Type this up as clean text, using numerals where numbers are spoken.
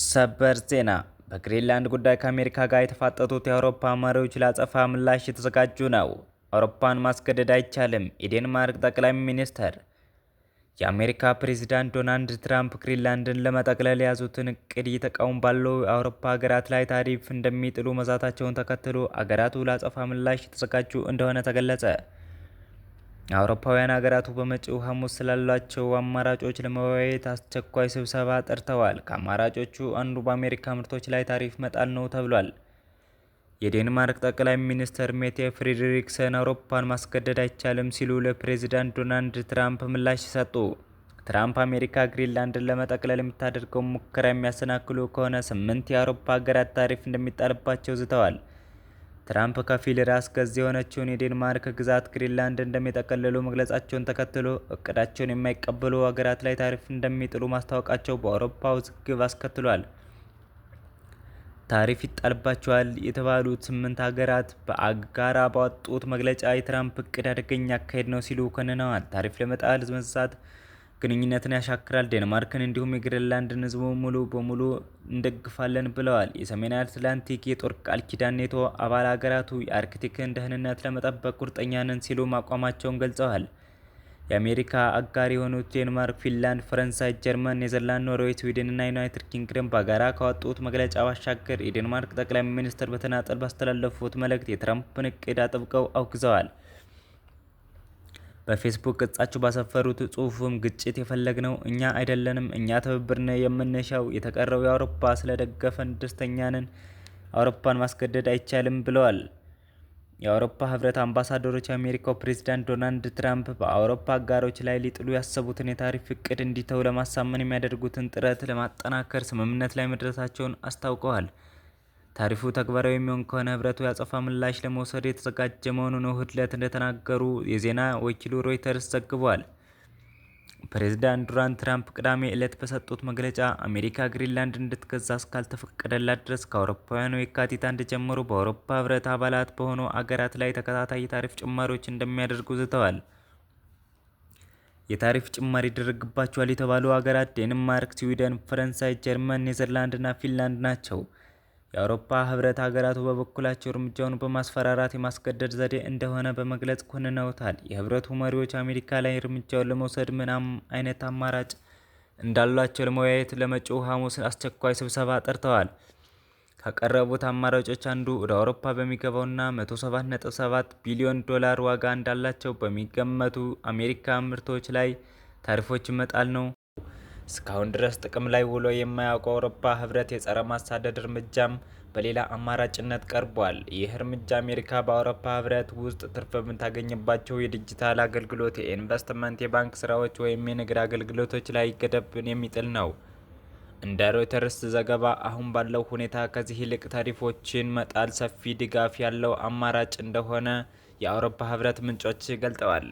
ሰበር ዜና በግሪንላንድ ጉዳይ ከአሜሪካ ጋር የተፋጠጡት የአውሮፓ መሪዎች ለአጸፋ ምላሽ የተዘጋጁ ነው። አውሮፓን ማስገደድ አይቻልም። የዴንማርክ ጠቅላይ ሚኒስትር የአሜሪካ ፕሬዝዳንት ዶናልድ ትራምፕ ግሪንላንድን ለመጠቅለል የያዙትን እቅድ እየተቃወሙ ባሉ የአውሮፓ ሀገራት ላይ ታሪፍ እንደሚጥሉ መዛታቸውን ተከትሎ አገራቱ ለአጸፋ ምላሽ የተዘጋጁ እንደሆነ ተገለጸ። አውሮፓውያን ሀገራቱ በመጪው ሐሙስ ስላሏቸው አማራጮች ለመወያየት አስቸኳይ ስብሰባ ጠርተዋል። ከአማራጮቹ አንዱ በአሜሪካ ምርቶች ላይ ታሪፍ መጣል ነው ተብሏል። የዴንማርክ ጠቅላይ ሚኒስትር ሜቴ ፍሬድሪክሰን አውሮፓን ማስገደድ አይቻልም ሲሉ ለፕሬዝዳንት ዶናልድ ትራምፕ ምላሽ ሰጡ። ትራምፕ አሜሪካ ግሪንላንድን ለመጠቅለል የምታደርገው ሙከራ የሚያሰናክሉ ከሆነ 8 የአውሮፓ ሀገራት ታሪፍ እንደሚጣልባቸው ዝተዋል። ትራምፕ ከፊል ራስ ገዝ የሆነችውን የዴንማርክ ግዛት ግሪንላንድ እንደሚጠቀልሉ መግለጻቸውን ተከትሎ እቅዳቸውን የማይቀበሉ ሀገራት ላይ ታሪፍ እንደሚጥሉ ማስታወቃቸው በአውሮፓ ውዝግብ አስከትሏል። ታሪፍ ይጣልባቸዋል የተባሉት 8 ሀገራት በጋራ ባወጡት መግለጫ የትራምፕ እቅድ አደገኛ አካሄድ ነው ሲሉ ኮንነዋል። ታሪፍ ለመጣል መነሳት ግንኙነትን ያሻክራል፣ ዴንማርክን እንዲሁም የግሪንላንድን ሕዝብ ሙሉ በሙሉ እንደግፋለን ብለዋል። የሰሜን አትላንቲክ የጦር ቃል ኪዳን ኔቶ አባል ሀገራቱ የአርክቲክን ደህንነት ለመጠበቅ ቁርጠኛ ነን ሲሉ አቋማቸውን ገልጸዋል። የአሜሪካ አጋር የሆኑት ዴንማርክ፣ ፊንላንድ፣ ፈረንሳይ፣ ጀርመን፣ ኔዘርላንድ፣ ኖርዌይ፣ ስዊድን እና ዩናይትድ ኪንግደም በጋራ ካወጡት መግለጫ ባሻገር የዴንማርክ ጠቅላይ ሚኒስትር በተናጠል ባስተላለፉት መልእክት የትራምፕን እቅድ አጥብቀው አውግዘዋል። በፌስቡክ ገጻቸው ባሰፈሩት ጽሑፍም ግጭት የፈለግነው እኛ አይደለንም፣ እኛ ትብብር ነው የምንሻው፣ የተቀረው የአውሮፓ ስለደገፈን ደስተኛ ነን፣ አውሮፓን ማስገደድ አይቻልም ብለዋል። የአውሮፓ ህብረት አምባሳደሮች የአሜሪካው ፕሬዝዳንት ዶናልድ ትራምፕ በአውሮፓ አጋሮች ላይ ሊጥሉ ያሰቡትን የታሪፍ እቅድ እንዲተው ለማሳመን የሚያደርጉትን ጥረት ለማጠናከር ስምምነት ላይ መድረሳቸውን አስታውቀዋል። ታሪፉ ተግባራዊ የሚሆን ከሆነ ህብረቱ ያጸፋ ምላሽ ለመውሰድ የተዘጋጀ መሆኑን እሁድ ዕለት እንደተናገሩ የዜና ወኪሉ ሮይተርስ ዘግቧል። ፕሬዝዳንት ዶናልድ ትራምፕ ቅዳሜ ዕለት በሰጡት መግለጫ አሜሪካ ግሪንላንድ እንድትገዛ እስካልተፈቀደላት ድረስ ከአውሮፓውያኑ የካቲት 1 ጀምሮ በአውሮፓ ህብረት አባላት በሆኑ አገራት ላይ ተከታታይ የታሪፍ ጭማሪዎች እንደሚያደርጉ ዝተዋል። የታሪፍ ጭማሪ ይደረግባቸዋል የተባሉ ሀገራት ዴንማርክ፣ ስዊድን፣ ፈረንሳይ፣ ጀርመን፣ ኔዘርላንድ እና ፊንላንድ ናቸው። የአውሮፓ ህብረት ሀገራቱ በበኩላቸው እርምጃውን በማስፈራራት የማስገደድ ዘዴ እንደሆነ በመግለጽ ኮንነውታል። የህብረቱ መሪዎች አሜሪካ ላይ እርምጃውን ለመውሰድ ምንም አይነት አማራጭ እንዳሏቸው ለመወያየት ለመጪው ሐሙስ አስቸኳይ ስብሰባ ጠርተዋል። ከቀረቡት አማራጮች አንዱ ወደ አውሮፓ በሚገባውና 107.7 ቢሊዮን ዶላር ዋጋ እንዳላቸው በሚገመቱ አሜሪካ ምርቶች ላይ ታሪፎች መጣል ነው። እስካሁን ድረስ ጥቅም ላይ ውሎ የማያውቀው አውሮፓ ህብረት የጸረ ማሳደድ እርምጃም በሌላ አማራጭነት ቀርቧል። ይህ እርምጃ አሜሪካ በአውሮፓ ህብረት ውስጥ ትርፍ በምታገኝባቸው የዲጂታል አገልግሎት፣ የኢንቨስትመንት፣ የባንክ ስራዎች ወይም የንግድ አገልግሎቶች ላይ ገደብን የሚጥል ነው። እንደ ሮይተርስ ዘገባ አሁን ባለው ሁኔታ ከዚህ ይልቅ ታሪፎችን መጣል ሰፊ ድጋፍ ያለው አማራጭ እንደሆነ የአውሮፓ ህብረት ምንጮች ገልጠዋል።